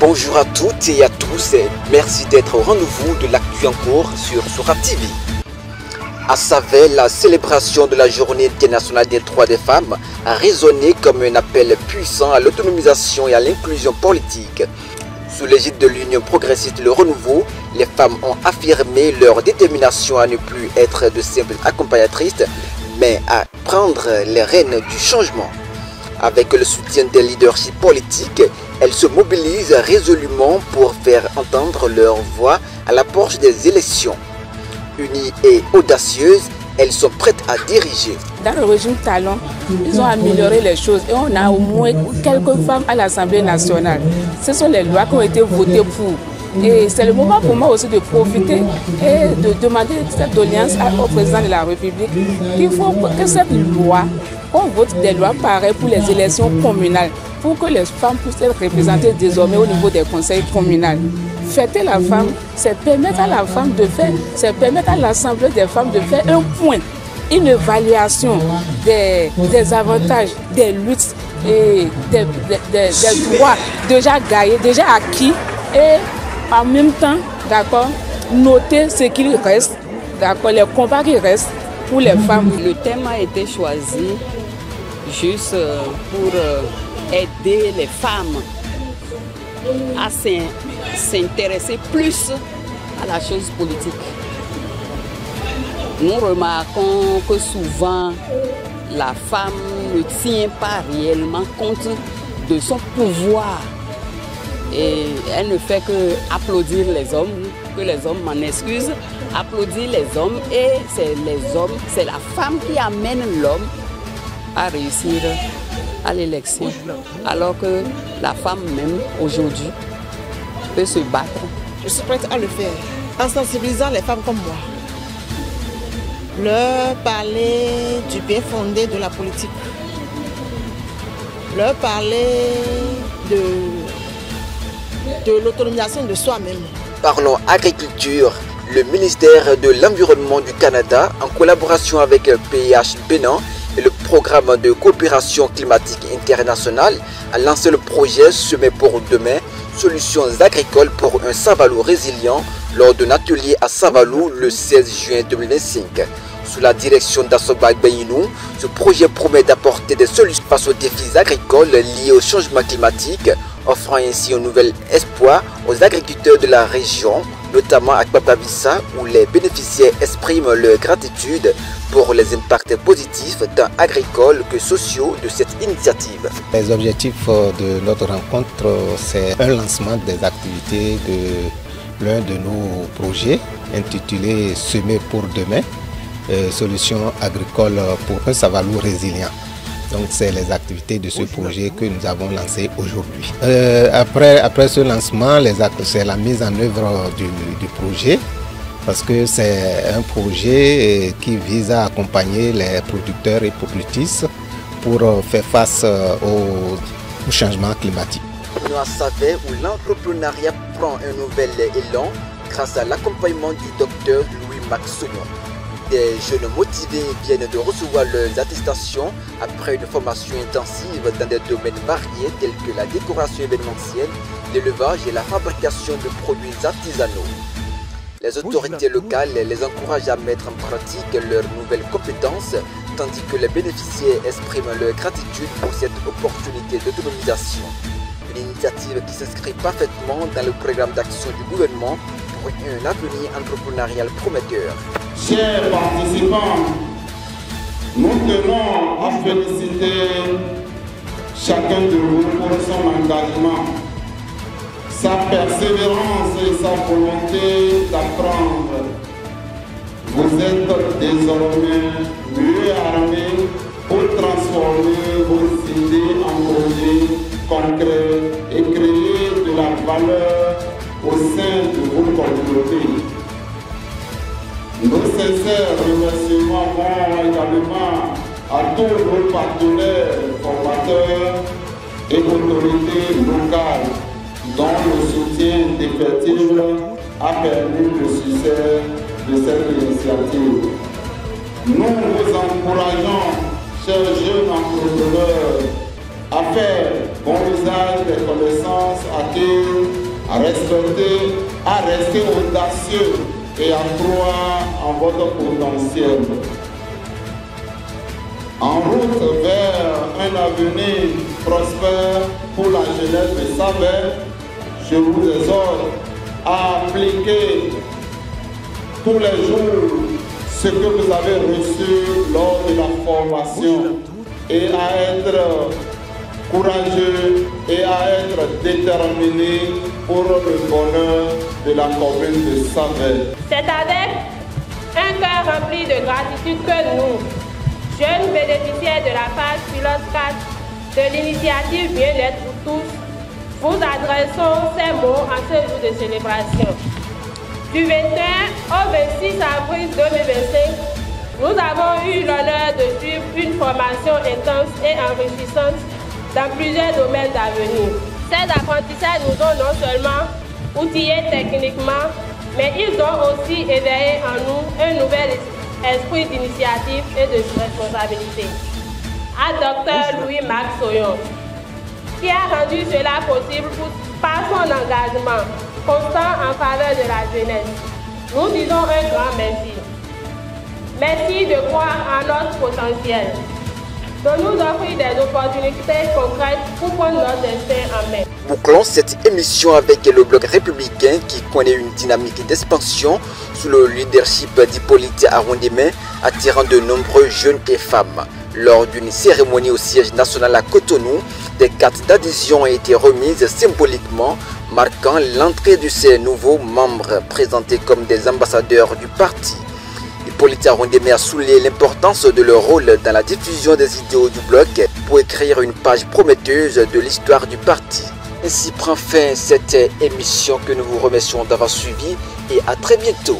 Bonjour à toutes et à tous et merci d'être au rendez-vous de l'actu en cours sur Sora TV. À Savet, la célébration de la Journée internationale des droits des femmes a résonné comme un appel puissant à l'autonomisation et à l'inclusion politique. Sous l'égide de l'Union progressiste Le Renouveau, les femmes ont affirmé leur détermination à ne plus être de simples accompagnatrices, mais à prendre les rênes du changement. Avec le soutien des leaderships politiques, elles se mobilisent résolument pour faire entendre leur voix à l'approche des élections. Unies et audacieuses, elles sont prêtes à diriger. Dans le régime Talon, ils ont amélioré les choses et on a au moins quelques femmes à l'Assemblée nationale. Ce sont les lois qui ont été votées pour. Et c'est le moment pour moi aussi de profiter et de demander cette doléance au président de la République qu'il faut que cette loi, qu'on vote des lois pareilles pour les élections communales, pour que les femmes puissent être représentées désormais au niveau des conseils communaux. Fêter la femme, c'est permettre à la femme de faire, c'est permettre à l'Assemblée des femmes de faire un point, une évaluation des avantages, des luttes et des droits déjà gagnés, déjà acquis et en même temps, d'accord, noter ce qu'il reste, d'accord, les combats qui restent pour les femmes. Le thème a été choisi juste pour aider les femmes à s'intéresser plus à la chose politique. Nous remarquons que souvent la femme ne tient pas réellement compte de son pouvoir. Et elle ne fait que applaudir les hommes, que les hommes m'en excusent, applaudir les hommes et c'est les hommes, c'est la femme qui amène l'homme à réussir à l'élection. Alors que la femme même aujourd'hui peut se battre. Je suis prête à le faire en sensibilisant les femmes comme moi. Leur parler du bien fondé de la politique. Leur parler de l'autonomisation de soi-même. Parlons agriculture. Le ministère de l'Environnement du Canada, en collaboration avec PIH Bénin et le programme de coopération climatique internationale, a lancé le projet Semer pour demain, solutions agricoles pour un Saint-Valois résilient lors d'un atelier à Saint-Valois le 16 juin 2025. Sous la direction d'Assobag Bayinou, ce projet promet d'apporter des solutions face aux défis agricoles liés au changement climatique, offrant ainsi un nouvel espoir aux agriculteurs de la région, notamment à Kpapavissa, où les bénéficiaires expriment leur gratitude pour les impacts positifs tant agricoles que sociaux de cette initiative. Les objectifs de notre rencontre, c'est un lancement des activités de l'un de nos projets intitulé Semer pour demain, solutions agricoles pour un Saint-Valois résilient. Donc c'est les activités de ce projet que nous avons lancé aujourd'hui. Après ce lancement, c'est la mise en œuvre du projet, parce que c'est un projet qui vise à accompagner les producteurs et productrices pour faire face au changement climatique. Nous à Savet, où l'entrepreneuriat prend un nouvel élan grâce à l'accompagnement du docteur Louis-Max Sognon. Des jeunes motivés viennent de recevoir leurs attestations après une formation intensive dans des domaines variés tels que la décoration événementielle, l'élevage et la fabrication de produits artisanaux. Les autorités locales les encouragent à mettre en pratique leurs nouvelles compétences, tandis que les bénéficiaires expriment leur gratitude pour cette opportunité d'autonomisation. Une initiative qui s'inscrit parfaitement dans le programme d'action du gouvernement pour un avenir entrepreneurial prometteur. Chers participants, nous tenons à féliciter chacun de vous pour son engagement, sa persévérance et sa volonté d'apprendre. Vous êtes désormais mieux armés pour transformer vos idées en projets concrets et créer de la valeur au sein de vos communautés. Nos sincères remerciements vont également à tous nos partenaires, formateurs et autorités locales dont le soutien indéfectible a permis le succès de cette initiative. Nous vous encourageons, chers jeunes entrepreneurs, à faire bon usage des connaissances acquises à respecter, à rester audacieux et à croire en votre potentiel. En route vers un avenir prospère pour la jeunesse de Saverne, je vous exhorte à appliquer tous les jours ce que vous avez reçu lors de la formation et à être courageux et à être déterminé pour le bonheur de la commune de Saverne. C'est avec un cœur rempli de gratitude que nous, jeunes bénéficiaires de la phase pilote 4 de l'initiative Bien-être pour tous, vous adressons ces mots en ce jour de célébration. Du 21 au 26 avril 2025, nous avons eu l'honneur de suivre une formation intense et enrichissante dans plusieurs domaines d'avenir. Ces apprentissages nous ont non seulement outillés techniquement, mais ils ont aussi éveillé en nous un nouvel esprit d'initiative et de responsabilité. À Dr Louis-Marc Soyon, qui a rendu cela possible par son engagement constant en faveur de la jeunesse. Nous disons un grand merci. Merci de croire en notre potentiel, de nous offrir des opportunités concrètes pour prendre notre destin en main. Bouclons cette émission avec le bloc républicain qui connaît une dynamique d'expansion sous le leadership d'Hippolyte Arondimé, attirant de nombreux jeunes et femmes. Lors d'une cérémonie au siège national à Cotonou, des cartes d'adhésion ont été remises symboliquement, marquant l'entrée de ces nouveaux membres présentés comme des ambassadeurs du parti. Hippolyte Arondimé a souligné l'importance de leur rôle dans la diffusion des idéaux du bloc pour écrire une page prometteuse de l'histoire du parti. Ainsi prend fin cette émission que nous vous remercions d'avoir suivi et à très bientôt.